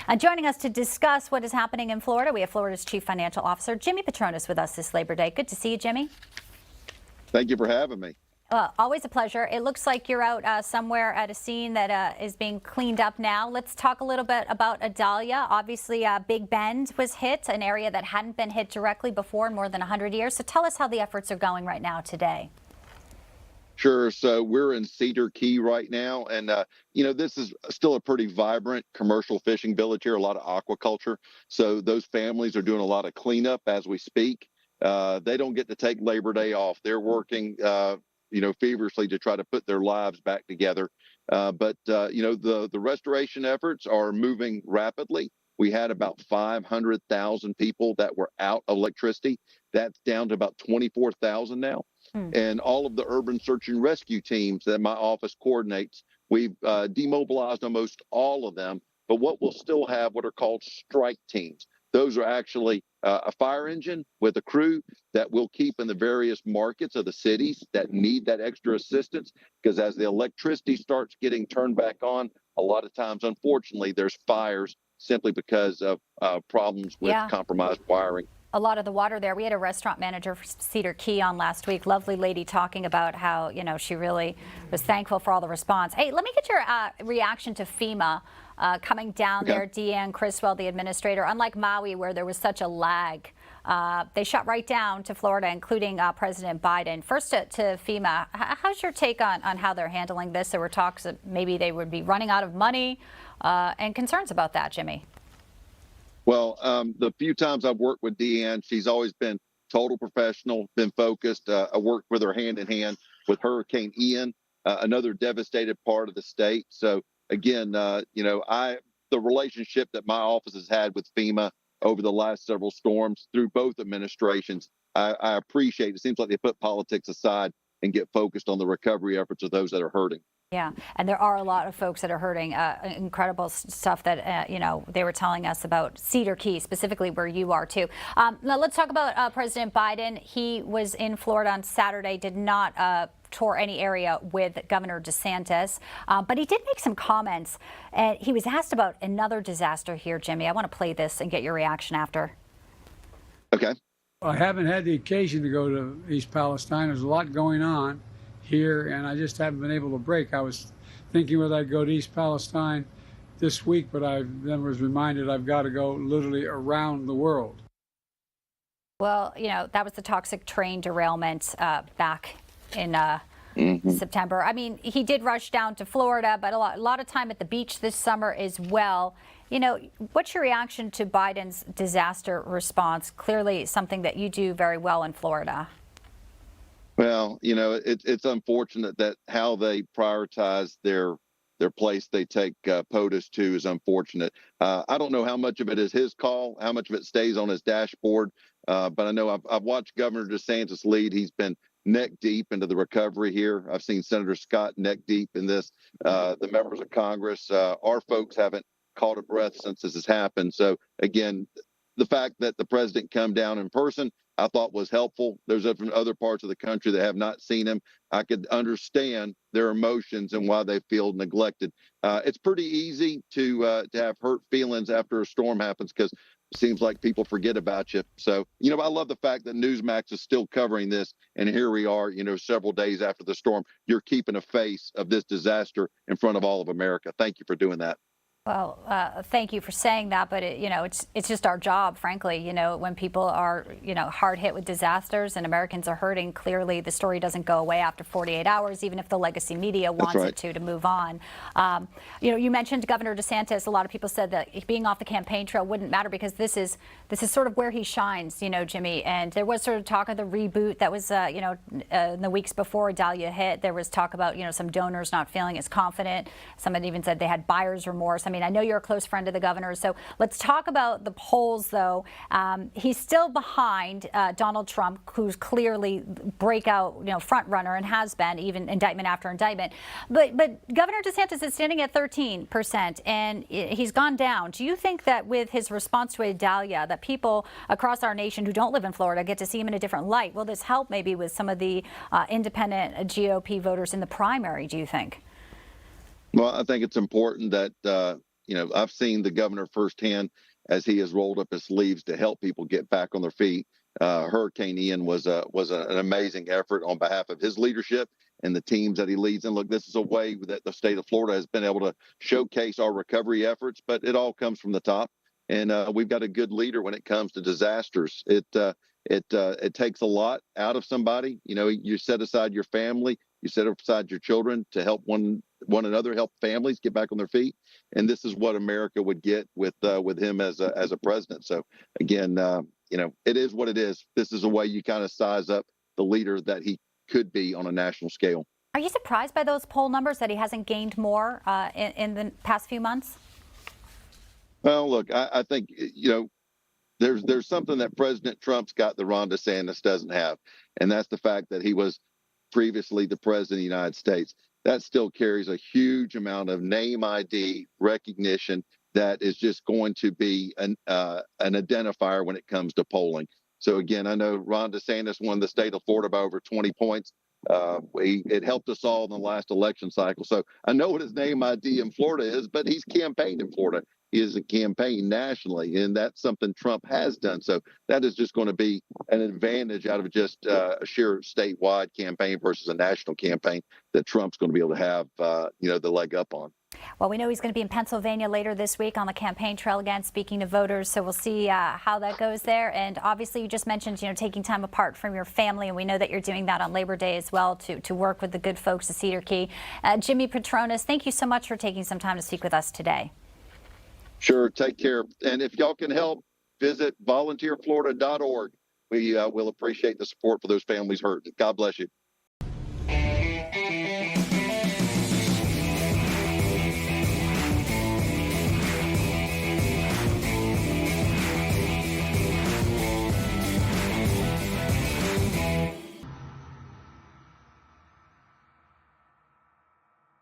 And joining us to discuss what is happening in Florida, we have Florida's Chief Financial Officer, Jimmy Patronis, with us this Labor Day. Good to see you, Jimmy. Thank you for having me. Always a pleasure. It looks like you're out somewhere at a scene that is being cleaned up now. Let's talk a little bit about Idalia. Obviously, Big Bend was hit, an area that hadn't been hit directly before in more than 100 years. So tell us how the efforts are going right now today. Sure. So we're in Cedar Key right now. And, this is still a pretty vibrant commercial fishing village here, a lot of aquaculture. So those families are doing a lot of cleanup as we speak. They don't get to take Labor Day off. They're working, feverishly to try to put their lives back together. But the restoration efforts are moving rapidly. We had about 500,000 people that were out of electricity. That's down to about 24,000 now. And all of the urban search and rescue teams that my office coordinates, we've demobilized almost all of them. But what we'll still have what are called strike teams. Those are actually a fire engine with a crew that we'll keep in the various markets of the cities that need that extra assistance. Because as the electricity starts getting turned back on, a lot of times, unfortunately, there's fires simply because of problems with compromised wiring. A lot of the water there. We had a restaurant manager for Cedar Key on last week. Lovely lady talking about how, she really was thankful for all the response. Hey, let me get your reaction to FEMA coming down there. Deanne Criswell, the administrator, unlike Maui, where there was such a lag, they shut right down to Florida, including President Biden. First to FEMA, how's your take on how they're handling this? There were talks that maybe they would be running out of money and concerns about that, Jimmy. Well, the few times I've worked with Deanne, she's always been total professional, been focused. I worked with her hand in hand with Hurricane Ian, another devastated part of the state. So again, the relationship that my office has had with FEMA over the last several storms through both administrations, I appreciate. It seems like they put politics aside and get focused on the recovery efforts of those that are hurting. Yeah, and there are a lot of folks that are hurting. Incredible stuff that, they were telling us about Cedar Key, specifically where you are, too. Now, let's talk about President Biden. He was in Florida on Saturday, did not tour any area with Governor DeSantis, but he did make some comments. And he was asked about another disaster here, Jimmy. I want to play this and get your reaction after. Okay. I haven't had the occasion to go to East Palestine. There's a lot going on here, and I just haven't been able to break. I was thinking whether I'd go to East Palestine this week, but I then was reminded I've got to go literally around the world. Well, that was the toxic train derailment back in September. I mean, he did rush down to Florida, but a lot of time at the beach this summer as well. What's your reaction to Biden's disaster response? Clearly something that you do very well in Florida. Well, it's unfortunate that how they prioritize their place they take POTUS to is unfortunate. I don't know how much of it is his call, how much of it stays on his dashboard. But I know I've watched Governor DeSantis lead. He's been neck deep into the recovery here. I've seen Senator Scott neck deep in this. The members of Congress, our folks haven't caught a breath since this has happened. So again, the fact that the president come down in person, I thought was helpful. There's other parts of the country that have not seen him. I could understand their emotions and why they feel neglected. It's pretty easy to have hurt feelings after a storm happens because it seems like people forget about you. So, I love the fact that Newsmax is still covering this. And here we are, several days after the storm. You're keeping a face of this disaster in front of all of America. Thank you for doing that. Well, thank you for saying that, but it's just our job, frankly. When people are hard hit with disasters and Americans are hurting, clearly the story doesn't go away after 48 hours, even if the legacy media wants it to move on. You mentioned Governor DeSantis. A lot of people said that being off the campaign trail wouldn't matter because this is sort of where he shines, Jimmy. And there was sort of talk of the reboot that was in the weeks before Idalia hit. There was talk about some donors not feeling as confident. Some had even said they had buyer's remorse. I mean, I know you're a close friend of the governor, so let's talk about the polls, though. He's still behind Donald Trump, who's clearly breakout, front runner and has been, even indictment after indictment. But Governor DeSantis is standing at 13%, and he's gone down. Do you think that with his response to Idalia, that people across our nation who don't live in Florida get to see him in a different light? Will this help maybe with some of the independent GOP voters in the primary, do you think? Well, I think it's important that I've seen the governor firsthand as he has rolled up his sleeves to help people get back on their feet. Hurricane Ian was an amazing effort on behalf of his leadership and the teams that he leads. And look, this is a way that the state of Florida has been able to showcase our recovery efforts, but it all comes from the top. And we've got a good leader when it comes to disasters. It takes a lot out of somebody. You set aside your family, you set aside your children to help one another, help families get back on their feet. And this is what America would get with him as a president. So again, it is what it is. This is a way you kind of size up the leader that he could be on a national scale. Are you surprised by those poll numbers that he hasn't gained more in the past few months? Well, look, I think, there's something that President Trump's got that Ron DeSantis doesn't have, and that's the fact that he was previously the president of the United States. That still carries a huge amount of name ID recognition that is just going to be an identifier when it comes to polling. So again, I know Ron DeSantis won the state of Florida by over 20 points. It helped us all in the last election cycle. So I know what his name ID in Florida is, but he's campaigned in Florida. He is a campaign nationally, and that's something Trump has done. So that is just going to be an advantage out of just a sheer statewide campaign versus a national campaign that Trump's going to be able to have, the leg up on. Well, we know he's going to be in Pennsylvania later this week on the campaign trail again, speaking to voters. So we'll see how that goes there. And obviously, you just mentioned, taking time apart from your family. And we know that you're doing that on Labor Day as well to work with the good folks at Cedar Key. Jimmy Patronis, thank you so much for taking some time to speak with us today. Sure. Take care. And if y'all can help, visit volunteerflorida.org. We will appreciate the support for those families hurt. God bless you.